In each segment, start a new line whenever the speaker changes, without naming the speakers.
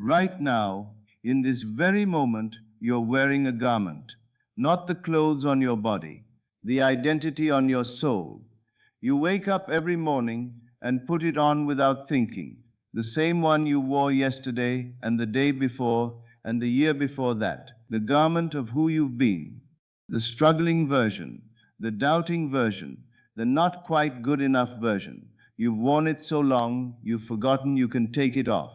Right now, in this very moment, you're wearing a garment, not the clothes on your body, the identity on your soul. You wake up every morning and put it on without thinking, the same one you wore yesterday and the day before and the year before that, the garment of who you've been, the struggling version, the doubting version, the not quite good enough version. You've worn it so long, you've forgotten you can take it off.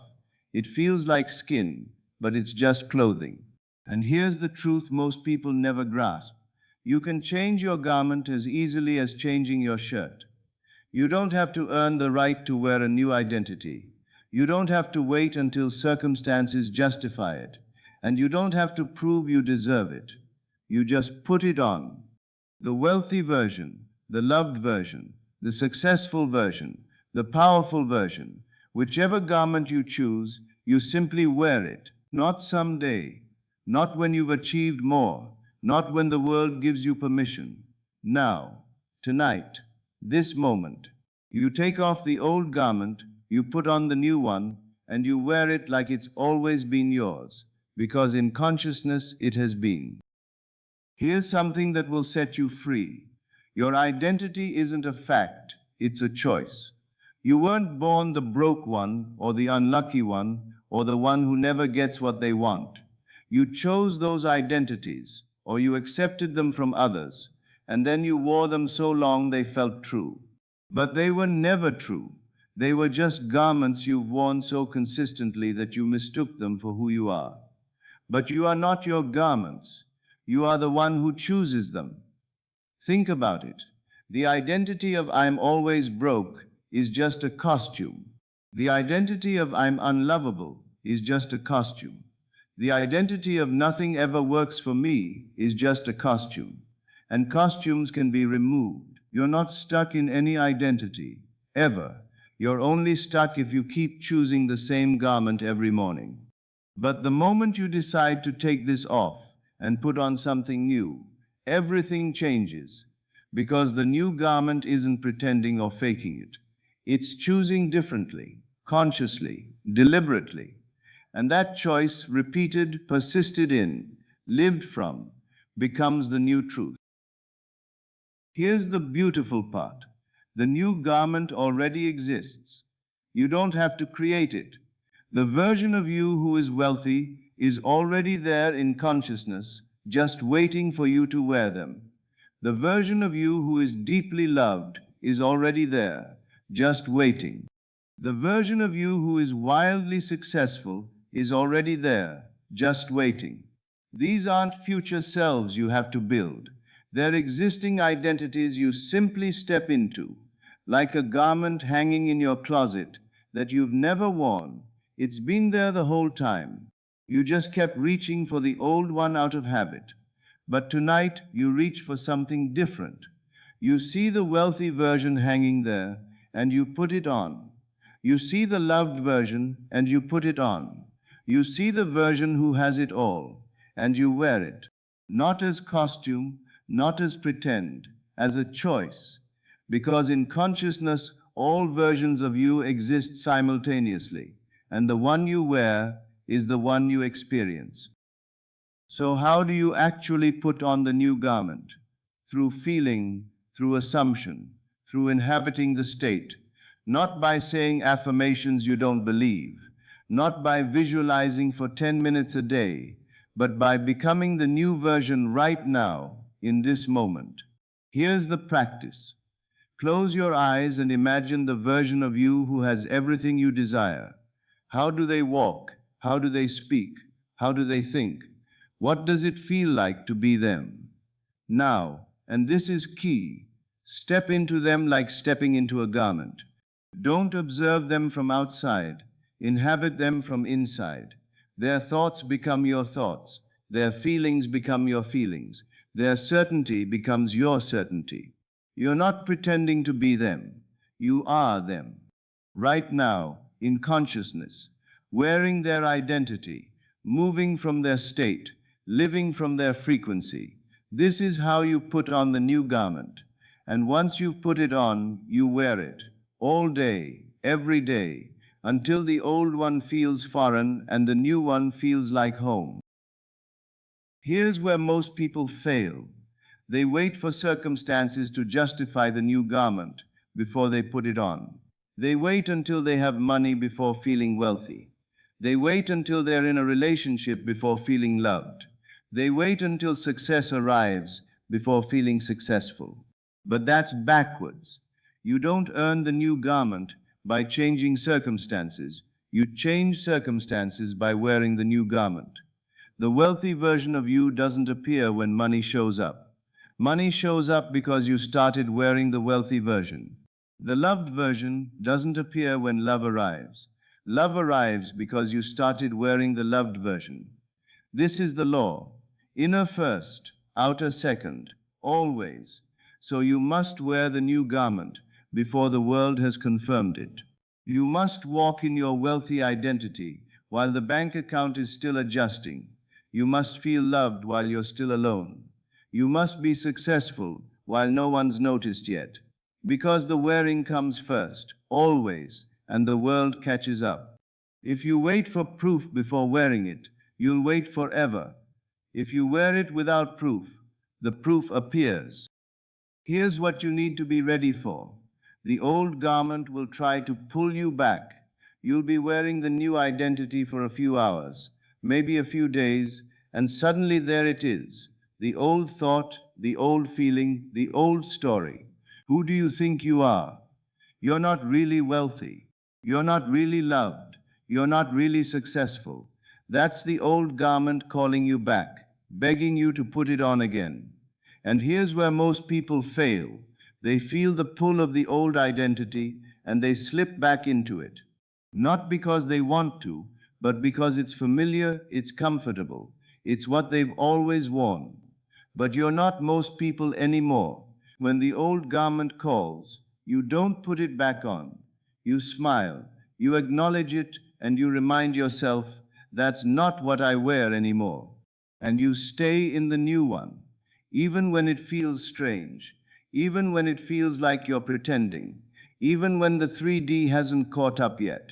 It feels like skin, but it's just clothing. And here's the truth most people never grasp. You can change your garment as easily as changing your shirt. You don't have to earn the right to wear a new identity. You don't have to wait until circumstances justify it. And you don't have to prove you deserve it. You just put it on. The wealthy version, the loved version, the successful version, the powerful version, whichever garment you choose, you simply wear it, not someday, not when you've achieved more, not when the world gives you permission. Now, tonight, this moment, you take off the old garment, you put on the new one, and you wear it like it's always been yours, because in consciousness it has been. Here's something that will set you free. Your identity isn't a fact, it's a choice. You weren't born the broke one, or the unlucky one, or the one who never gets what they want. You chose those identities, or you accepted them from others, and then you wore them so long they felt true. But they were never true. They were just garments you've worn so consistently that you mistook them for who you are. But you are not your garments. You are the one who chooses them. Think about it. The identity of I'm always broke is just a costume. The identity of I'm unlovable is just a costume. The identity of nothing ever works for me is just a costume. And costumes can be removed. You're not stuck in any identity, ever. You're only stuck if you keep choosing the same garment every morning. But the moment you decide to take this off and put on something new, everything changes. Because the new garment isn't pretending or faking it. It's choosing differently, consciously, deliberately. And that choice, repeated, persisted in, lived from, becomes the new truth. Here's the beautiful part. The new garment already exists. You don't have to create it. The version of you who is wealthy is already there in consciousness, just waiting for you to wear them. The version of you who is deeply loved is already there, just waiting. The version of you who is wildly successful is already there, just waiting. These aren't future selves you have to build. They're existing identities you simply step into, like a garment hanging in your closet that you've never worn. It's been there the whole time. You just kept reaching for the old one out of habit. But tonight you reach for something different. You see the wealthy version hanging there, and you put it on. You see the loved version, and you put it on. You see the version who has it all, and you wear it. Not as costume, not as pretend, as a choice. Because in consciousness, all versions of you exist simultaneously, and the one you wear is the one you experience. So how do you actually put on the new garment? Through feeling, through assumption, through inhabiting the state, not by saying affirmations you don't believe, not by visualizing for 10 minutes a day, but by becoming the new version right now, in this moment. Here's the practice. Close your eyes and imagine the version of you who has everything you desire. How do they walk? How do they speak? How do they think? What does it feel like to be them? Now, and this is key, step into them like stepping into a garment. Don't observe them from outside, inhabit them from inside. Their thoughts become your thoughts, their feelings become your feelings, their certainty becomes your certainty. You're not pretending to be them, you are them. Right now, in consciousness, wearing their identity, moving from their state, living from their frequency. This is how you put on the new garment. And once you've put it on, you wear it, all day, every day, until the old one feels foreign and the new one feels like home. Here's where most people fail. They wait for circumstances to justify the new garment before they put it on. They wait until they have money before feeling wealthy. They wait until they're in a relationship before feeling loved. They wait until success arrives before feeling successful. But that's backwards. You don't earn the new garment by changing circumstances. You change circumstances by wearing the new garment. The wealthy version of you doesn't appear when money shows up. Money shows up because you started wearing the wealthy version. The loved version doesn't appear when love arrives. Love arrives because you started wearing the loved version. This is the law. Inner first, outer second, always. So you must wear the new garment before the world has confirmed it. You must walk in your wealthy identity while the bank account is still adjusting. You must feel loved while you're still alone. You must be successful while no one's noticed yet. Because the wearing comes first, always, and the world catches up. If you wait for proof before wearing it, you'll wait forever. If you wear it without proof, the proof appears. Here's what you need to be ready for. The old garment will try to pull you back. You'll be wearing the new identity for a few hours, maybe a few days, and suddenly there it is. The old thought, the old feeling, the old story. Who do you think you are? You're not really wealthy. You're not really loved. You're not really successful. That's the old garment calling you back, begging you to put it on again. And here's where most people fail. They feel the pull of the old identity and they slip back into it. Not because they want to, but because it's familiar, it's comfortable. It's what they've always worn. But you're not most people anymore. When the old garment calls, you don't put it back on. You smile, you acknowledge it, and you remind yourself, that's not what I wear anymore. And you stay in the new one, even when it feels strange, even when it feels like you're pretending, even when the 3D hasn't caught up yet.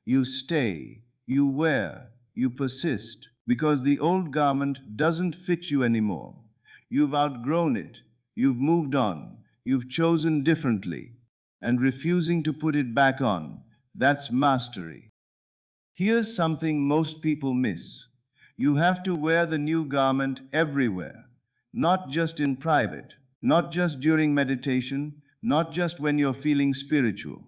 You stay, you wear, you persist, because the old garment doesn't fit you anymore. You've outgrown it, you've moved on, you've chosen differently, and refusing to put it back on, that's mastery. Here's something most people miss. You have to wear the new garment everywhere, not just in private, not just during meditation, not just when you're feeling spiritual.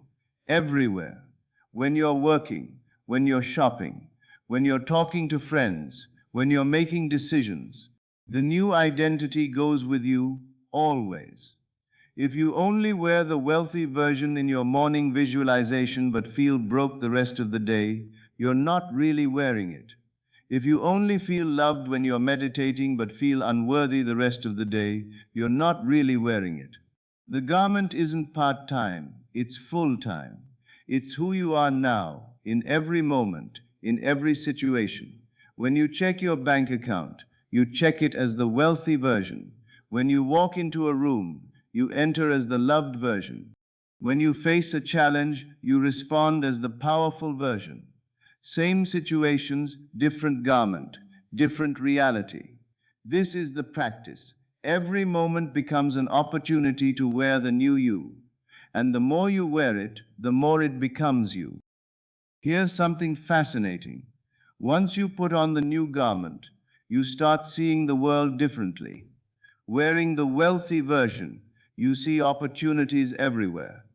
Everywhere. When you're working, when you're shopping, when you're talking to friends, when you're making decisions. The new identity goes with you always. If you only wear the wealthy version in your morning visualization but feel broke the rest of the day, you're not really wearing it. If you only feel loved when you're meditating but feel unworthy the rest of the day, you're not really wearing it. The garment isn't part-time, it's full-time. It's who you are now, in every moment, in every situation. When you check your bank account, you check it as the wealthy version. When you walk into a room, you enter as the loved version. When you face a challenge, you respond as the powerful version. Same situations, different garment, different reality. This is the practice. Every moment becomes an opportunity to wear the new you. And the more you wear it, the more it becomes you. Here's something fascinating. Once you put on the new garment, you start seeing the world differently. Wearing the wealthy version, you see opportunities everywhere.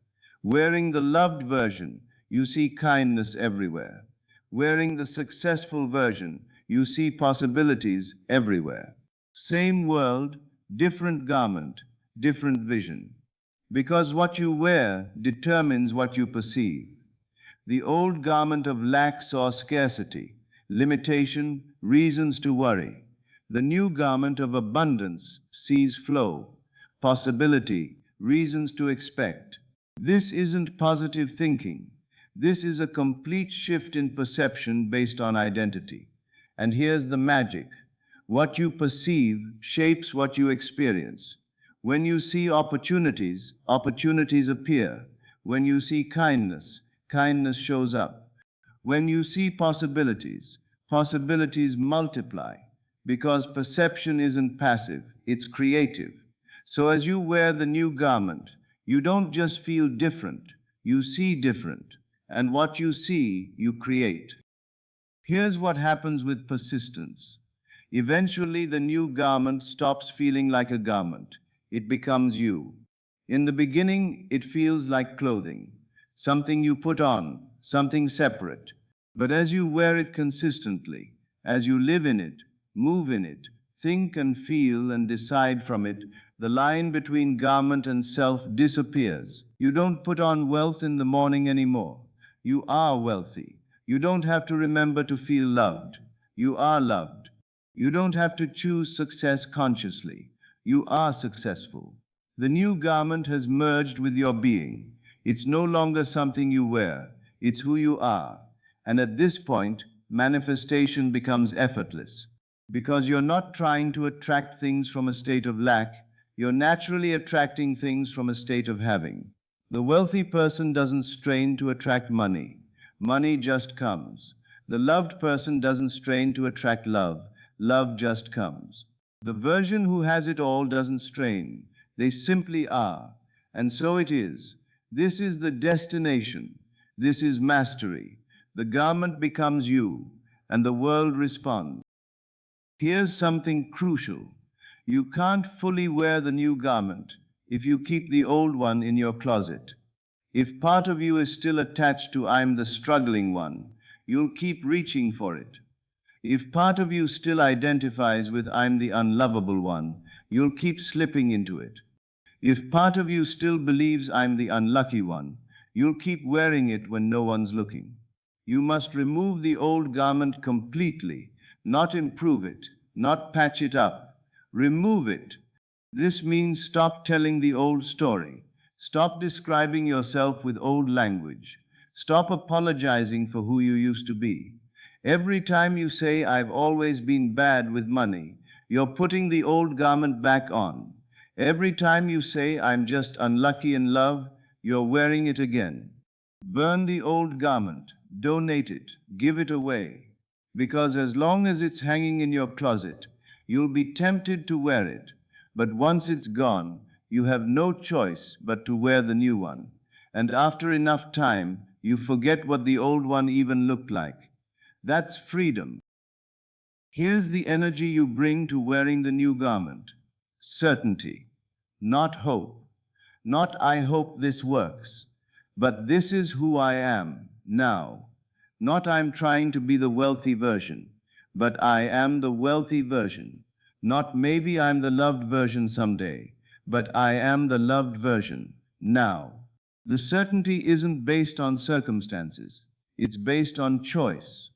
Wearing the loved version, you see kindness everywhere. Wearing the successful version, you see possibilities everywhere. Same world, different garment, different vision. Because what you wear determines what you perceive. The old garment of lack saw scarcity, limitation, reasons to worry. The new garment of abundance sees flow, possibility, reasons to expect. This isn't positive thinking. This is a complete shift in perception based on identity. And here's the magic. What you perceive shapes what you experience. When you see opportunities, opportunities appear. When you see kindness, kindness shows up. When you see possibilities, possibilities multiply because perception isn't passive, it's creative. So as you wear the new garment, you don't just feel different, you see different. And what you see, you create. Here's what happens with persistence. Eventually, the new garment stops feeling like a garment. It becomes you. In the beginning, it feels like clothing, something you put on, something separate. But as you wear it consistently, as you live in it, move in it, think and feel and decide from it, the line between garment and self disappears. You don't put on wealth in the morning anymore. You are wealthy. You don't have to remember to feel loved. You are loved. You don't have to choose success consciously. You are successful. The new garment has merged with your being. It's no longer something you wear. It's who you are. And at this point, manifestation becomes effortless. Because you're not trying to attract things from a state of lack, you're naturally attracting things from a state of having. The wealthy person doesn't strain to attract money. Money just comes. The loved person doesn't strain to attract love. Love just comes. The version who has it all doesn't strain. They simply are. And so it is. This is the destination. This is mastery. The garment becomes you, and the world responds. Here's something crucial. You can't fully wear the new garment if you keep the old one in your closet. If part of you is still attached to I'm the struggling one, you'll keep reaching for it. If part of you still identifies with I'm the unlovable one, you'll keep slipping into it. If part of you still believes I'm the unlucky one, you'll keep wearing it when no one's looking. You must remove the old garment completely, not improve it, not patch it up. Remove it. This means stop telling the old story. Stop describing yourself with old language. Stop apologizing for who you used to be. Every time you say, I've always been bad with money, you're putting the old garment back on. Every time you say, I'm just unlucky in love, you're wearing it again. Burn the old garment, donate it, give it away. Because as long as it's hanging in your closet, you'll be tempted to wear it. But once it's gone, you have no choice but to wear the new one. And after enough time, you forget what the old one even looked like. That's freedom. Here's the energy you bring to wearing the new garment. Certainty, not hope. Not I hope this works, but this is who I am now. Not I'm trying to be the wealthy version, but I am the wealthy version. Not maybe I'm the loved version someday, but I am the loved version now. The certainty isn't based on circumstances. It's based on choice.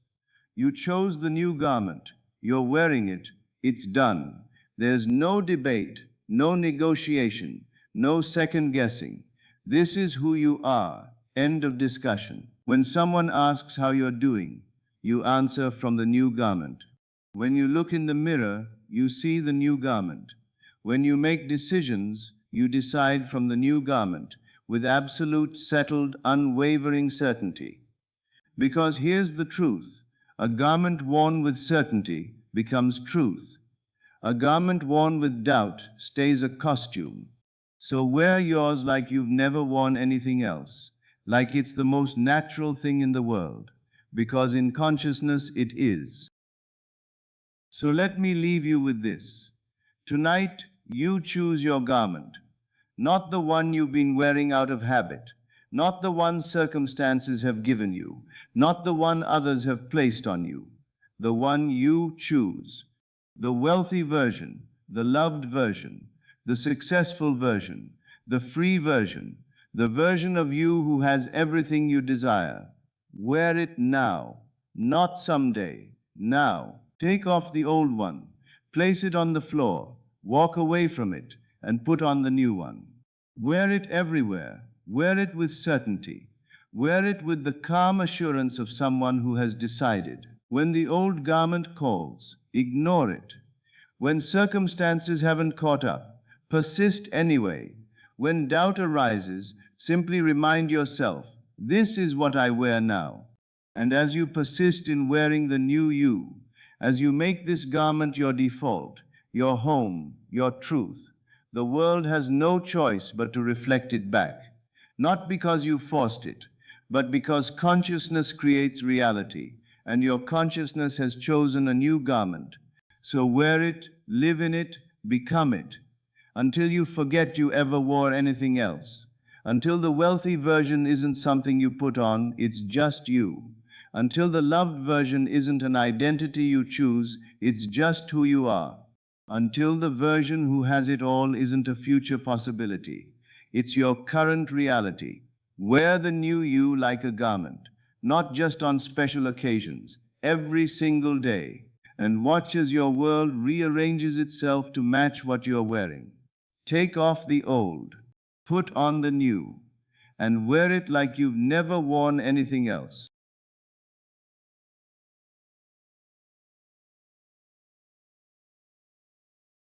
You chose the new garment. You're wearing it. It's done. There's no debate, no negotiation, no second guessing. This is who you are. End of discussion. When someone asks how you're doing, you answer from the new garment. When you look in the mirror, you see the new garment. When you make decisions, you decide from the new garment with absolute, settled, unwavering certainty. Because here's the truth. A garment worn with certainty becomes truth. A garment worn with doubt stays a costume. So wear yours like you've never worn anything else, like it's the most natural thing in the world, because in consciousness it is. So let me leave you with this. Tonight, you choose your garment, not the one you've been wearing out of habit, not the one circumstances have given you, not the one others have placed on you, the one you choose. The wealthy version, the loved version, the successful version, the free version, the version of you who has everything you desire. Wear it now, not someday, now. Take off the old one, place it on the floor, walk away from it, and put on the new one. Wear it everywhere. Wear it with certainty. Wear it with the calm assurance of someone who has decided. When the old garment calls, ignore it. When circumstances haven't caught up, persist anyway. When doubt arises, simply remind yourself, this is what I wear now. And as you persist in wearing the new you, as you make this garment your default, your home, your truth, the world has no choice but to reflect it back. Not because you forced it, but because consciousness creates reality, and your consciousness has chosen a new garment. So wear it, live in it, become it, until you forget you ever wore anything else. Until the wealthy version isn't something you put on, it's just you. Until the loved version isn't an identity you choose, it's just who you are. Until the version who has it all isn't a future possibility, it's your current reality. Wear the new you like a garment, not just on special occasions, every single day, and watch as your world rearranges itself to match what you're wearing. Take off the old, put on the new, and wear it like you've never worn anything else.